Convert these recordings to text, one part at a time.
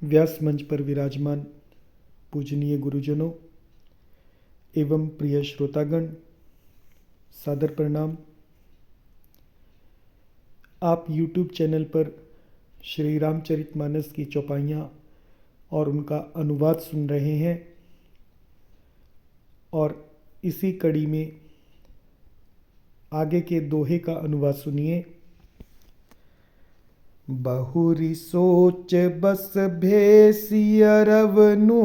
व्यास मंच पर विराजमान पूजनीय गुरुजनों एवं प्रिय श्रोतागण, सादर प्रणाम। आप YouTube चैनल पर श्री रामचरितमानस की चौपाइयाँ और उनका अनुवाद सुन रहे हैं और इसी कड़ी में आगे के दोहे का अनुवाद सुनिए। बहुरी सोच बस भेसिय रवनु,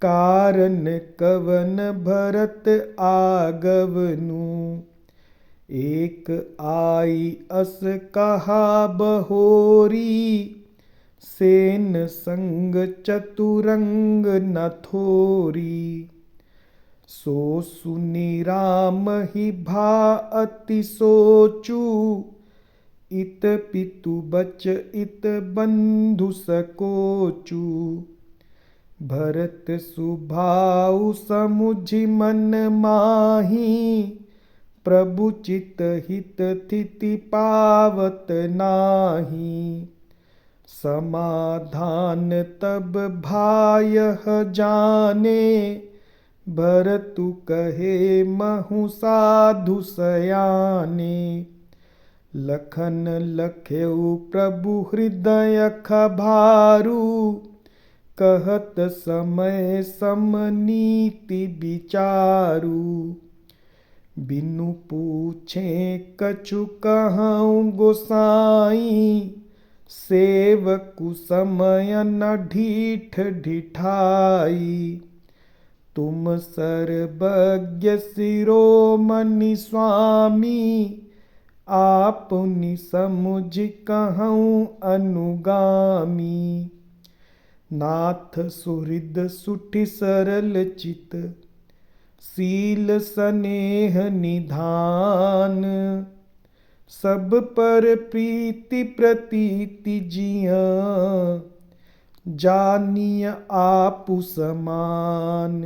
कारण कवन भरत आगवनु। एक आई अस कहा बहोरी, सेन संग चतुरंग न थोरी। सो सुनि राम ही भा अति सोचू, इत पितु बच इत बंधु सकोचू। भरत सुभाउ समुझि मन माही, प्रभु चित हित थिति पावत नाही। समाधान तब भायह जाने, भरतु कहे महु साधु सयाने। लखन लखेउ प्रभु हृदय खभारू, कहत समय सम नीति विचारू। बिनु पूछे कछु कहऊँ गोसाई, सेवकु समय न ढीठ ढिठाई। तुम सर्वज्ञ शिरोमणि स्वामी, आपनि समुझ कहऊँ अनुगामी। नाथ सुहृद सुठि सरल चित, सील स्नेह निधान। सब पर प्रीति प्रतीति जिया, जानिय आपु समान।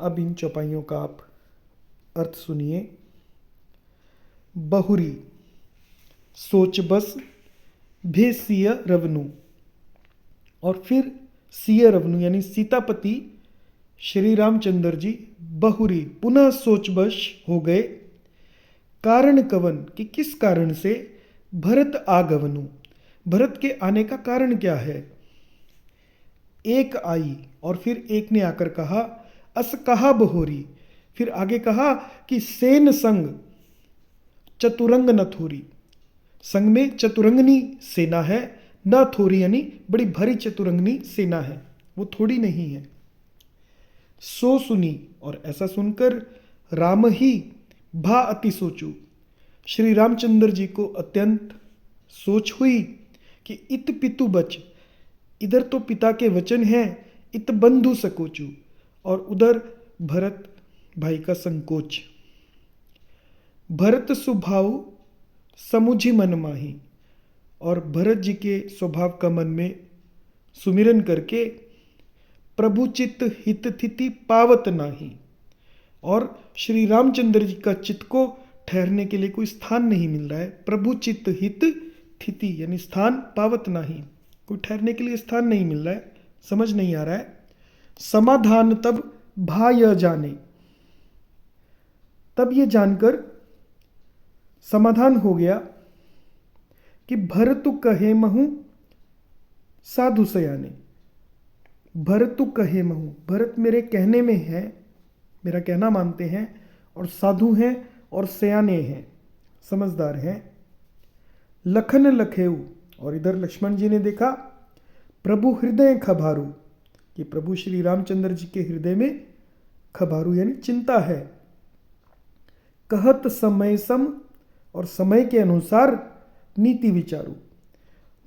अब इन चौपाइयों का आप अर्थ सुनिए। बहुरी सोच बस भेसिय रवनु, और फिर सिय रवनु यानी सीतापति श्री रामचंद्र जी बहुरी पुनः सोचबश हो गए। कारण कवन कि किस कारण से, भरत आगवनु भरत के आने का कारण क्या है। एक आई और फिर एक ने आकर कहा, अस कहा बहोरी, फिर आगे कहा कि सेन संग चतुरंग न थोरी। संग में चतुरंगनी सेना है, न थोरी यानी बड़ी भारी चतुरंगनी सेना है, वो थोड़ी नहीं है। सो सुनी और ऐसा सुनकर राम ही भा अति सोचू, श्री रामचंद्र जी को अत्यंत सोच हुई कि इत पितु बच, इधर तो पिता के वचन हैं, इत बंधु सकोचू, और उधर भरत भाई का संकोच। भरत सुभाव समुझि मन माही, और भरत जी के स्वभाव का मन में सुमिरन करके प्रभु चित्त हित थिति पावत नाही, और श्री रामचंद्र जी का चित्त को ठहरने के लिए कोई स्थान नहीं मिल रहा है। प्रभु चित्त हित थिति यानी स्थान, पावत नाही कोई ठहरने के लिए स्थान नहीं मिल रहा है, समझ नहीं आ रहा है। समाधान तब भाय जाने, तब ये जानकर समाधान हो गया कि भरतु कहे महु साधु सयाने। भरतु कहे महु, भरत मेरे कहने में है, मेरा कहना मानते हैं, और साधु हैं और सयाने हैं, समझदार हैं। लखन लखेऊ, और इधर लक्ष्मण जी ने देखा प्रभु हृदय खभारू, कि प्रभु श्री रामचंद्र जी के हृदय में खभारू यानी चिंता है। कहत समय सम, और समय के अनुसार नीति विचारू,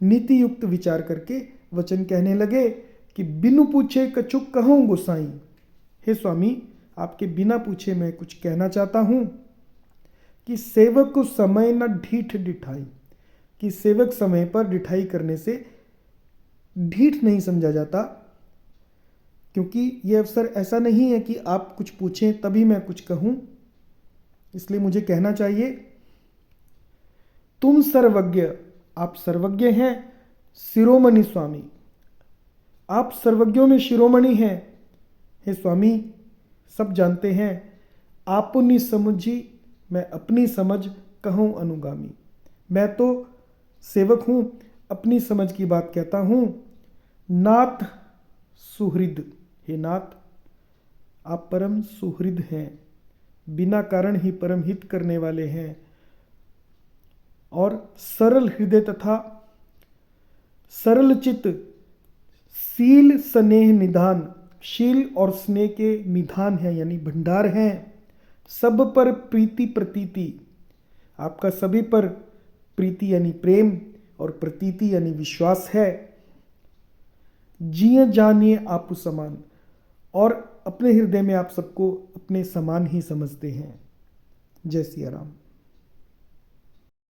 नीति युक्त विचार करके वचन कहने लगे कि बिनु पूछे कछु कहूँ गोसाई। हे स्वामी, आपके बिना पूछे मैं कुछ कहना चाहता हूँ कि सेवक को समय न ढीठ डिठाई, कि सेवक समय पर डिठाई करने से ढीठ नहीं समझा जाता, क्योंकि यह अवसर ऐसा नहीं है कि आप कुछ पूछें तभी मैं कुछ कहूँ, इसलिए मुझे कहना चाहिए। तुम सर्वज्ञ, आप सर्वज्ञ हैं, शिरोमणि स्वामी, आप सर्वज्ञों में शिरोमणि हैं। हे स्वामी, सब जानते हैं, आपनी समझी मैं अपनी समझ कहूँ अनुगामी। मैं तो सेवक हूँ, अपनी समझ की बात कहता हूँ। नाथ सुहृद, हे नाथ, आप परम सुहृद हैं, बिना कारण ही परम हित करने वाले हैं, और सरल हृदय तथा सरल चित्त, शील स्नेह निधान, शील और स्नेह के निधान हैं यानी भंडार हैं। सब पर प्रीति प्रतीति, आपका सभी पर प्रीति यानी प्रेम और प्रतीति यानी विश्वास है। जिए जानिए आप समान, और अपने हृदय में आप सबको अपने समान ही समझते हैं। जय सिया राम।